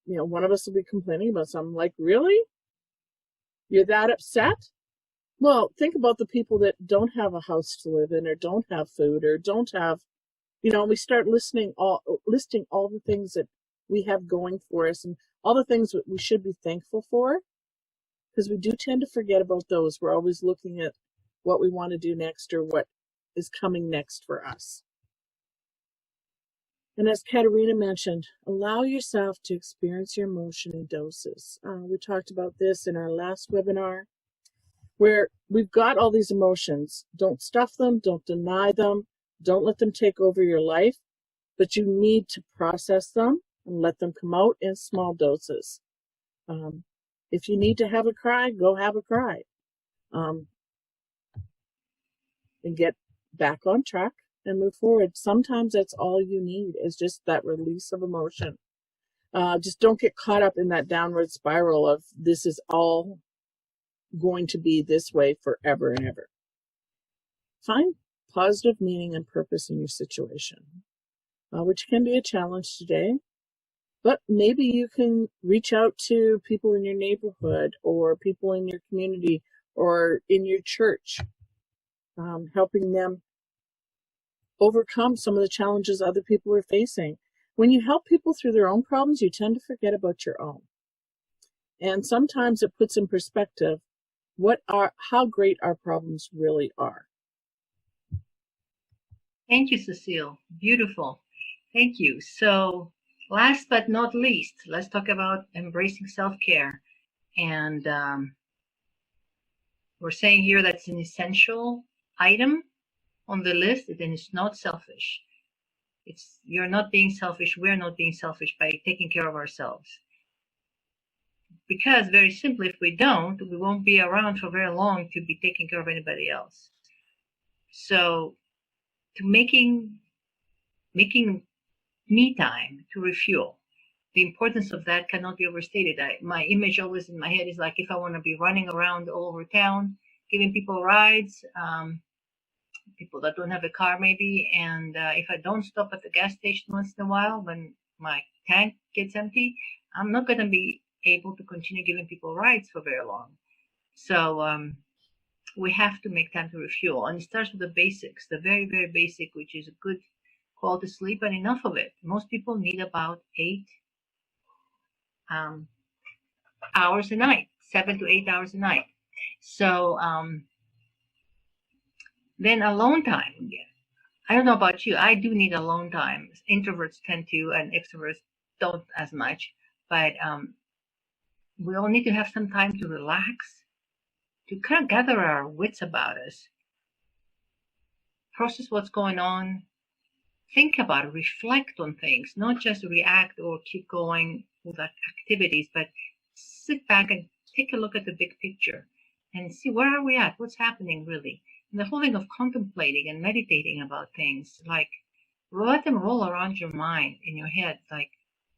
You know, one of us will be complaining about something like, really? You're that upset? Well, think about the people that don't have a house to live in, or don't have food, or don't have, we start listing all the things that we have going for us and all the things that we should be thankful for, because we do tend to forget about those. We're always looking at what we want to do next or what is coming next for us. And as Caterina mentioned, allow yourself to experience your emotion in doses. We talked about this in our last webinar, where we've got all these emotions. Don't stuff them, don't deny them, don't let them take over your life, but you need to process them and let them come out in small doses. If you need to have a cry, go have a cry. And get back on track and move forward. Sometimes that's all you need is just that release of emotion. Just don't get caught up in that downward spiral of this is all going to be this way forever and ever. Find positive meaning and purpose in your situation, which can be a challenge today. But maybe you can reach out to people in your neighborhood or people in your community or in your church, helping them overcome some of the challenges other people are facing. When you help people through their own problems, you tend to forget about your own. And sometimes it puts in perspective how great our problems really are. Thank you, Cecile. Beautiful. Thank you. So last but not least, let's talk about embracing self-care. And we're saying here that's an essential item on the list, and it's not selfish. You're not being selfish. We're not being selfish by taking care of ourselves. Because very simply, if we don't, we won't be around for very long to be taking care of anybody else. So to making me time to refuel, the importance of that cannot be overstated. My image always in my head is like if I want to be running around all over town, giving people rides, people that don't have a car maybe, and if I don't stop at the gas station once in a while when my tank gets empty, I'm not going to be able to continue giving people rides for very long. So we have to make time to refuel, and it starts with the basics, the very, very basic, which is a good quality sleep and enough of it. Most people need about 8 hours a night, 7 to 8 hours a night. So then alone time. I don't know about you. I do need alone time. Introverts tend to, and extroverts don't as much. But we all need to have some time to relax, to kind of gather our wits about us, process what's going on, think about it, reflect on things, not just react or keep going with activities, but sit back and take a look at the big picture and see where are we at, what's happening really. And the whole thing of contemplating and meditating about things, like let them roll around your mind, in your head, like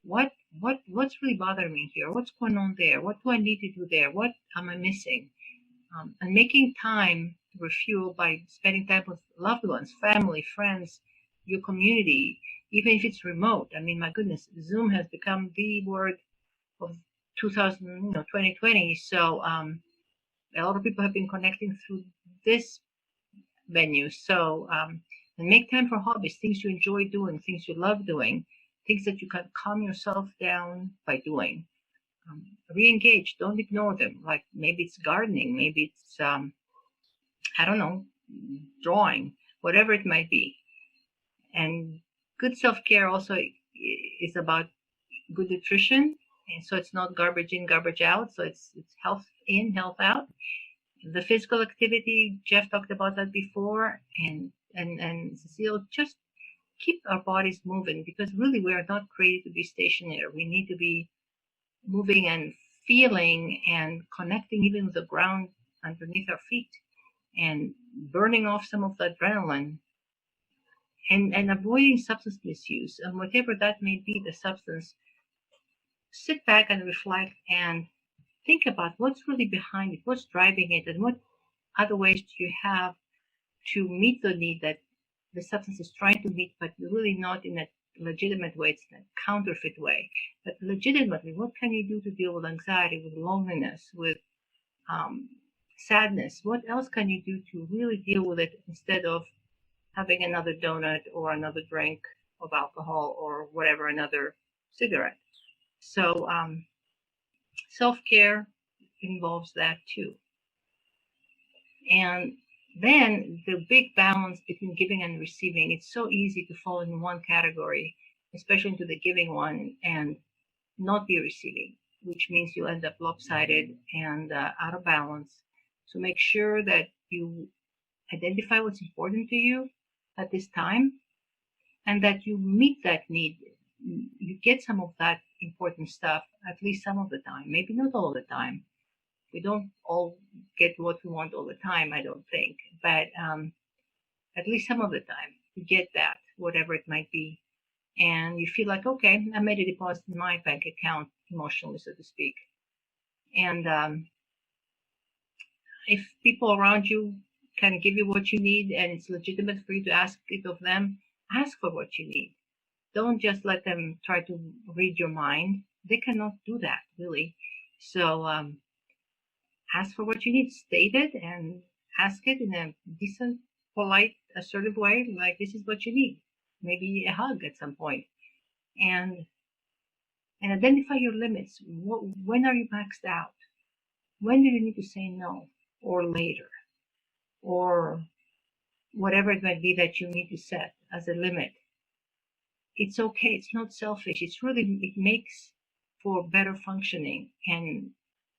what's really bothering me here? What's going on there? What do I need to do there? What am I missing? And making time to refuel by spending time with loved ones, family, friends, your community, even if it's remote. I mean, my goodness, Zoom has become the word of 2020. So a lot of people have been connecting through this venue. So and make time for hobbies, things you enjoy doing, things you love doing, things that you can calm yourself down by doing. Re-engage, don't ignore them. Like maybe it's gardening, maybe it's I don't know, drawing, whatever it might be. And good self-care also is about good nutrition, and so it's not garbage in, garbage out. So it's health in, health out. The physical activity, Jeff talked about that before, and Cecile, just keep our bodies moving, because really we are not created to be stationary. We need to be moving and feeling and connecting even with the ground underneath our feet, and burning off some of the adrenaline, and avoiding substance misuse, and whatever that may be, the substance. Sit back and reflect and think about what's really behind it, what's driving it, and what other ways do you have to meet the need that the substance is trying to meet, but really not in a legitimate way, it's in a counterfeit way. But legitimately, what can you do to deal with anxiety, with loneliness, with sadness? What else can you do to really deal with it instead of having another donut or another drink of alcohol or whatever, another cigarette? So self-care involves that too. And then the big balance between giving and receiving. It's so easy to fall in one category, especially into the giving one, and not be receiving, which means you end up lopsided and out of balance. So make sure that you identify what's important to you at this time and that you meet that need. You get some of that important stuff at least some of the time, maybe not all the time. We don't all get what we want all the time, I don't think, but at least some of the time you get that, whatever it might be. And you feel like, okay, I made a deposit in my bank account, emotionally, so to speak. And if people around you can give you what you need and it's legitimate for you to ask it of them, ask for what you need. Don't just let them try to read your mind. They cannot do that, really. So ask for what you need, state it, and ask it in a decent, polite, assertive way, like this is what you need. Maybe a hug at some point. And identify your limits. When are you maxed out? When do you need to say no? Or later? Or whatever it might be that you need to set as a limit. It's okay. It's not selfish. It makes for better functioning. And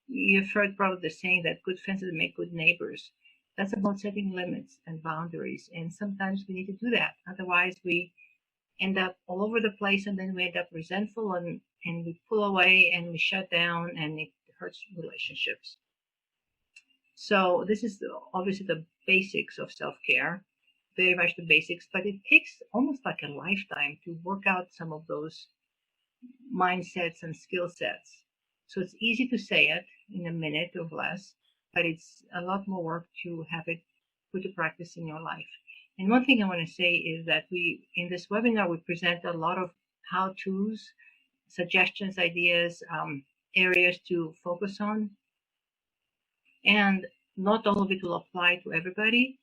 you've heard probably the saying that good fences make good neighbors. That's about setting limits and boundaries. And sometimes we need to do that. Otherwise, we end up all over the place, and then we end up resentful, and we pull away and we shut down, and it hurts relationships. So this is obviously the basics of self-care, very much the basics, but it takes almost like a lifetime to work out some of those mindsets and skill sets. So it's easy to say it in a minute or less, but it's a lot more work to have it put to practice in your life. And one thing I want to say is that in this webinar, we present a lot of how-tos, suggestions, ideas, areas to focus on. And not all of it will apply to everybody.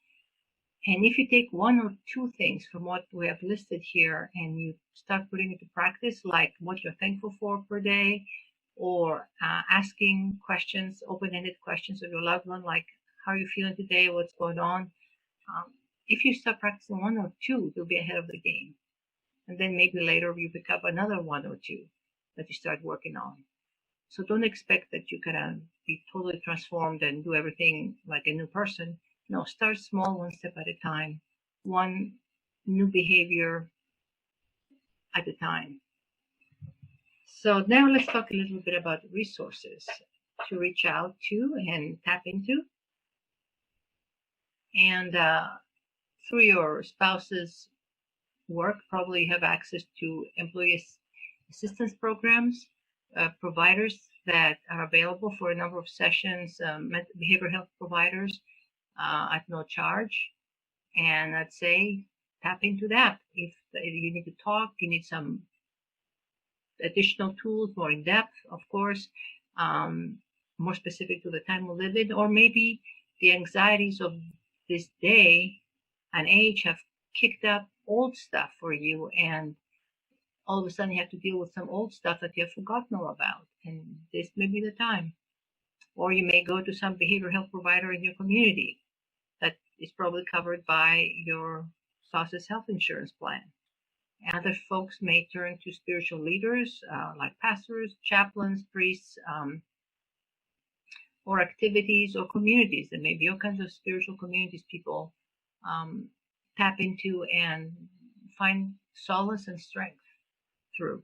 And if you take one or two things from what we have listed here and you start putting it to practice, like what you're thankful for per day, or asking questions, open-ended questions of your loved one, like how are you feeling today, what's going on, if you start practicing one or two, you'll be ahead of the game. And then maybe later you pick up another one or two that you start working on. So don't expect that you're going to be totally transformed and do everything like a new person. No, start small, one step at a time, one new behavior at a time. So now let's talk a little bit about resources to reach out to and tap into. And through your spouse's work, probably have access to employee assistance programs, providers that are available for a number of sessions, behavioral health providers at no charge. And I'd say tap into that. If you need to talk, you need some additional tools, more in depth, of course, more specific to the time we live in, or maybe the anxieties of this day and age have kicked up old stuff for you, and all of a sudden you have to deal with some old stuff that you have forgotten all about, and this may be the time. Or you may go to some behavioral health provider in your community that is probably covered by your spouse's health insurance plan. Other folks may turn to spiritual leaders like pastors, chaplains, priests, or activities or communities. There may be all kinds of spiritual communities people tap into and find solace and strength through.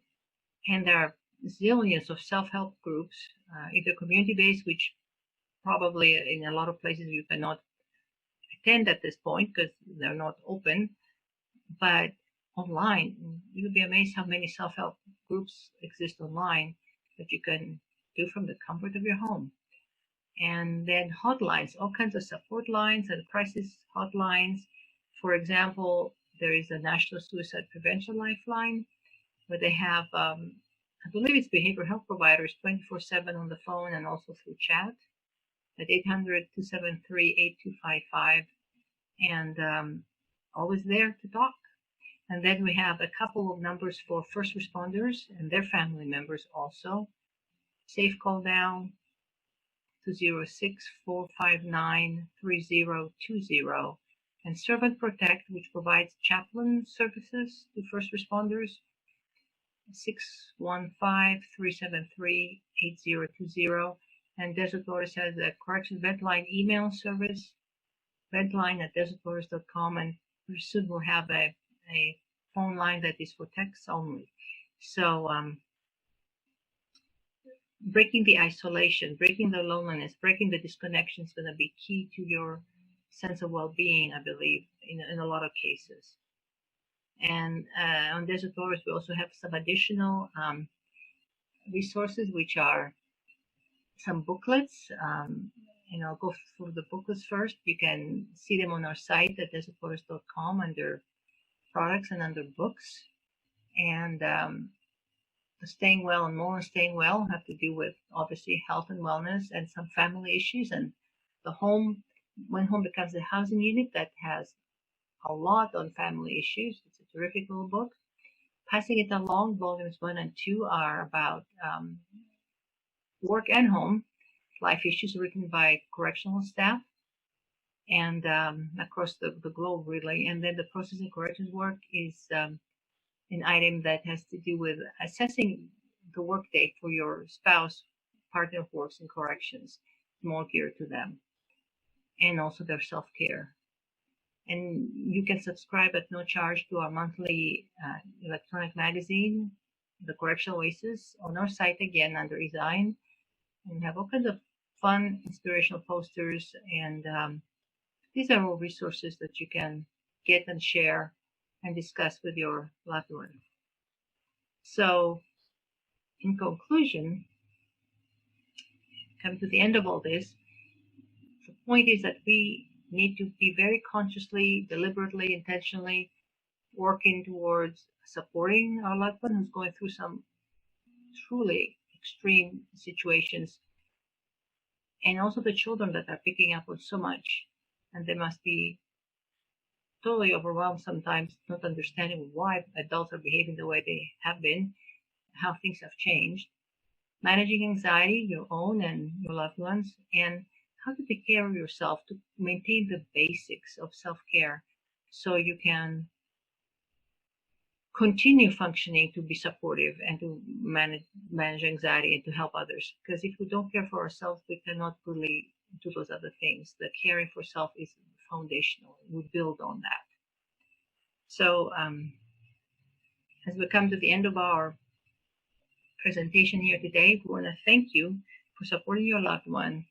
And there are zillions of self-help groups, either community-based, which probably in a lot of places you cannot attend at this point because they're not open, but online. You'll be amazed how many self-help groups exist online that you can do from the comfort of your home. And then hotlines, all kinds of support lines and crisis hotlines. For example, there is a National Suicide Prevention Lifeline where they have, I believe it's behavioral health providers 24/7 on the phone and also through chat at 800-273-8255, and always there to talk. And then we have a couple of numbers for first responders and their family members also. Safe Call Now, 206-459-3020, and Servant Protect, which provides chaplain services to first responders. 615-373-8020. And Desert Waters has a corrections vetline email service, vetline@desertwaters.com, and pretty soon we'll have a phone line that is for text only. So breaking the isolation, breaking the loneliness, breaking the disconnection is going to be key to your sense of well-being, I believe, in a lot of cases. And on Desert Waters, we also have some additional resources, which are some booklets. And I'll go through the booklets first. You can see them on our site at desertwaters.com under products and under books. And the Staying Well and More on Staying Well have to do with obviously health and wellness and some family issues. And the home, when home becomes a housing unit, that has a lot on family issues. It's a terrific little book. Passing It Along, volumes 1 and 2 are about work and home life issues, written by correctional staff and across the globe, really. And then the process and corrections work is an item that has to do with assessing the workday for your spouse, partner who works in corrections, more geared to them, and also their self-care. And you can subscribe at no charge to our monthly electronic magazine, The Correctional Oasis, on our site again under Design, and have all kinds of fun, inspirational posters. And these are all resources that you can get and share and discuss with your loved one. So, in conclusion, come to the end of all this, the point is that we need to be very consciously, deliberately, intentionally working towards supporting our loved one who's going through some truly extreme situations, and also the children that are picking up on so much, and they must be totally overwhelmed sometimes, not understanding why adults are behaving the way they have been, how things have changed, managing anxiety, your own and your loved ones, and how to take care of yourself to maintain the basics of self-care so you can continue functioning to be supportive and to manage anxiety and to help others. Because if we don't care for ourselves, we cannot really do those other things. The caring for self is foundational. We build on that. So as we come to the end of our presentation here today, we want to thank you for supporting your loved one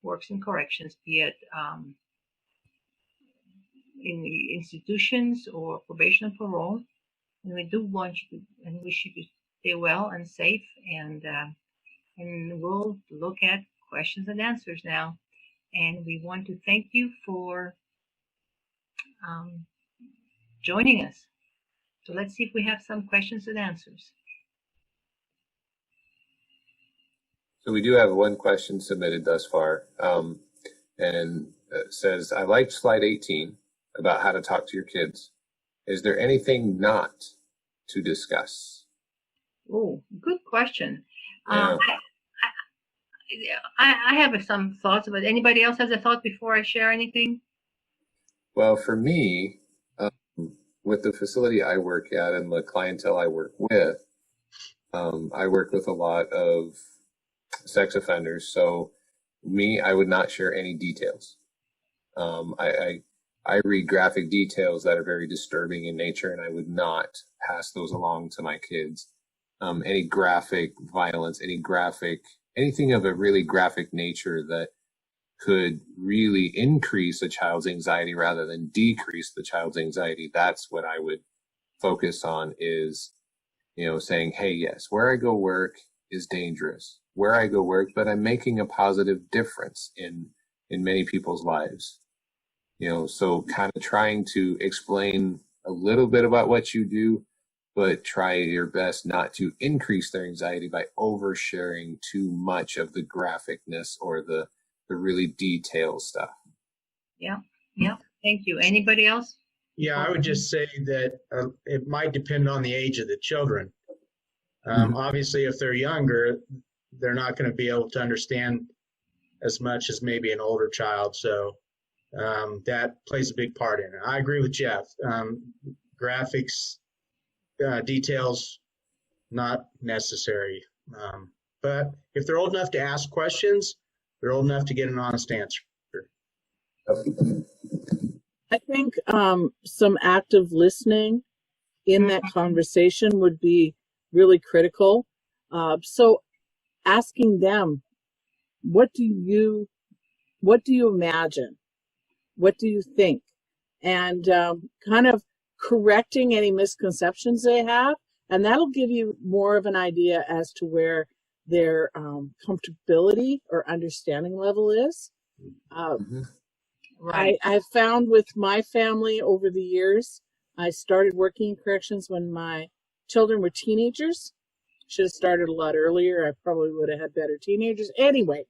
who works in corrections, be it in the institutions or probation and parole. And we do want you to, and wish you to stay well and safe. And we'll look at questions and answers now. And we want to thank you for joining us. So let's see if we have some questions and answers. So we do have one question submitted thus far, and it says, I liked slide 18 about how to talk to your kids. Is there anything not to discuss? Oh, good question. Yeah. I have some thoughts, but anybody else has a thought before I share anything? Well, for me, with the facility I work at and the clientele I work with, I work with a lot of sex offenders. So I would not share any details. I read graphic details that are very disturbing in nature, and I would not pass those along to my kids. Any graphic violence, anything of a really graphic nature that could really increase a child's anxiety rather than decrease the child's anxiety. That's what I would focus on, is, saying, hey, yes, where I go work is dangerous. Where I go work, but I'm making a positive difference in many people's lives. So kind of trying to explain a little bit about what you do, but try your best not to increase their anxiety by oversharing too much of the graphicness or the really detailed stuff. Yeah. Thank you. Anybody else? Yeah, I would just say that it might depend on the age of the children. Obviously, if they're younger, they're not going to be able to understand as much as maybe an older child. So that plays a big part in it. I agree with Jeff. Graphics, details not necessary. But if they're old enough to ask questions, they're old enough to get an honest answer. I think some active listening in that conversation would be really critical. So asking them, what do you imagine? What do you think? And kind of correcting any misconceptions they have. And that'll give you more of an idea as to where their comfortability or understanding level is. Right. I found with my family over the years, I started working in corrections when my children were teenagers. Should have started a lot earlier. I probably would have had better teenagers. Anyway,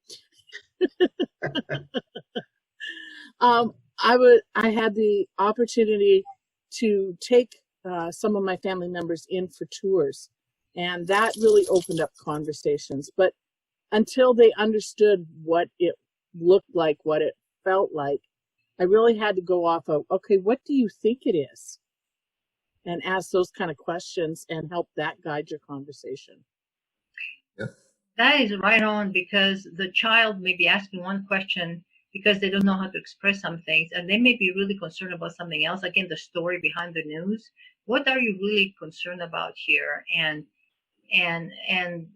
I had the opportunity to take some of my family members in for tours, and that really opened up conversations. But until they understood what it looked like, what it felt like, I really had to go off of, okay, what do you think it is? And ask those kind of questions and help that guide your conversation. Yeah. That is right on, because the child may be asking one question because they don't know how to express some things, and they may be really concerned about something else. Again, the story behind the news. What are you really concerned about here? And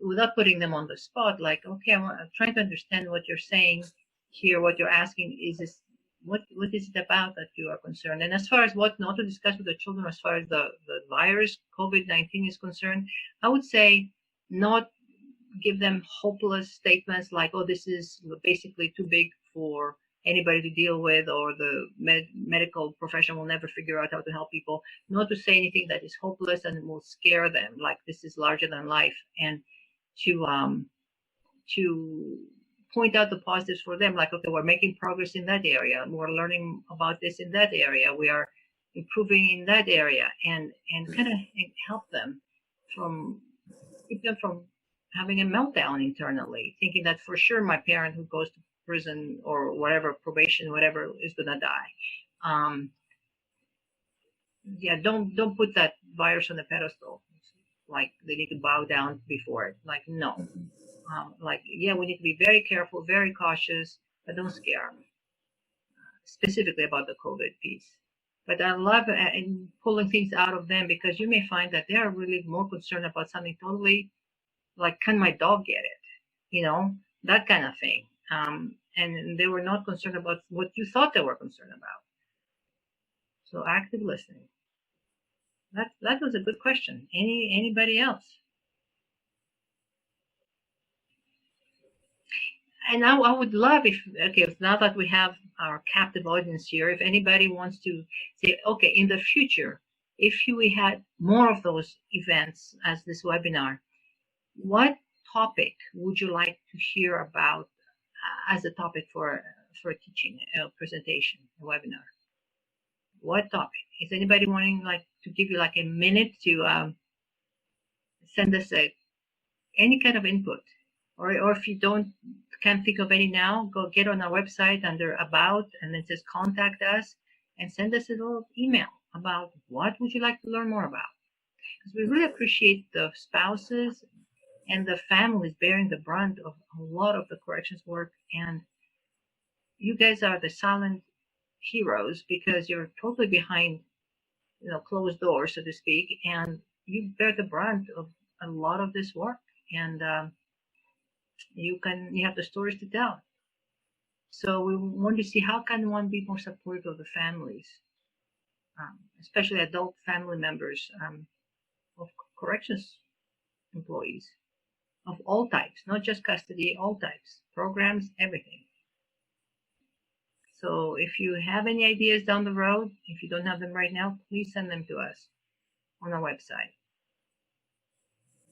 without putting them on the spot, like, okay, I'm trying to understand what you're saying here. What you're asking is what is it about that you are concerned? And as far as what not to discuss with the children, as far as the virus, COVID-19 is concerned, I would say not give them hopeless statements like, oh, this is basically too big for anybody to deal with, or the medical profession will never figure out how to help people. Not to say anything that is hopeless and will scare them, like this is larger than life, and to point out the positives for them, like, okay, we're making progress in that area, we're learning about this in that area, we are improving in that area, and kind of help them keep them from having a meltdown internally, thinking that for sure my parent who goes to prison or whatever, probation, whatever, is gonna die. Yeah, don't put that virus on the pedestal, like they need to bow down before it. Like, no. Like, yeah, we need to be very careful, very cautious, but don't scare them, specifically about the COVID piece. But I love pulling things out of them, because you may find that they are really more concerned about something totally, like, can my dog get it? You know, that kind of thing. And they were not concerned about what you thought they were concerned about. So active listening. That was a good question. Anybody else? And I would love if now that we have our captive audience here, if anybody wants to say, okay, in the future, if we had more of those events as this webinar, what topic would you like to hear about as a topic for a teaching, a presentation, a webinar? What topic? Is anybody wanting to give you like a minute to send us any kind of input? Or if you can't think of any now, go get on our website under About, and then it says Contact Us, and send us a little email about what would you like to learn more about. Because we really appreciate the spouses and the families bearing the brunt of a lot of the corrections work, and you guys are the silent heroes because you're totally behind, closed doors, so to speak, and you bear the brunt of a lot of this work, and you have the stories to tell. So we want to see how can one be more supportive of the families, especially adult family members of corrections employees of all types, not just custody, all types, programs, everything. So if you have any ideas down the road, if you don't have them right now, please send them to us on our website.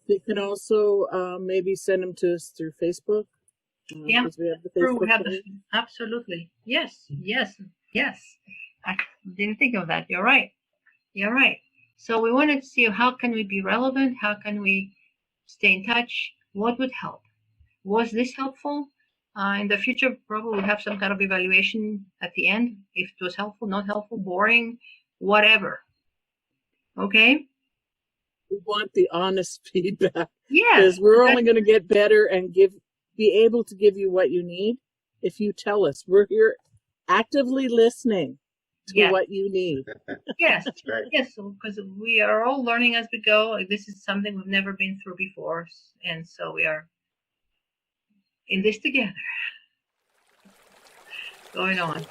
They can also maybe send them to us through Facebook. Yeah, we have the Facebook page. Absolutely. Yes. I didn't think of that. You're right. So we wanted to see how can we be relevant? How can we stay in touch? What would help? Was this helpful? In the future, probably we'll have some kind of evaluation at the end. If it was helpful, not helpful, boring, whatever. Okay? We want the honest feedback. Yes, Because we're only going to get better and be able to give you what you need if you tell us. We're here actively listening to what you need. Yes, Right. yes, because we are all learning as we go. This is something we've never been through before, and so we are in this together. Going on.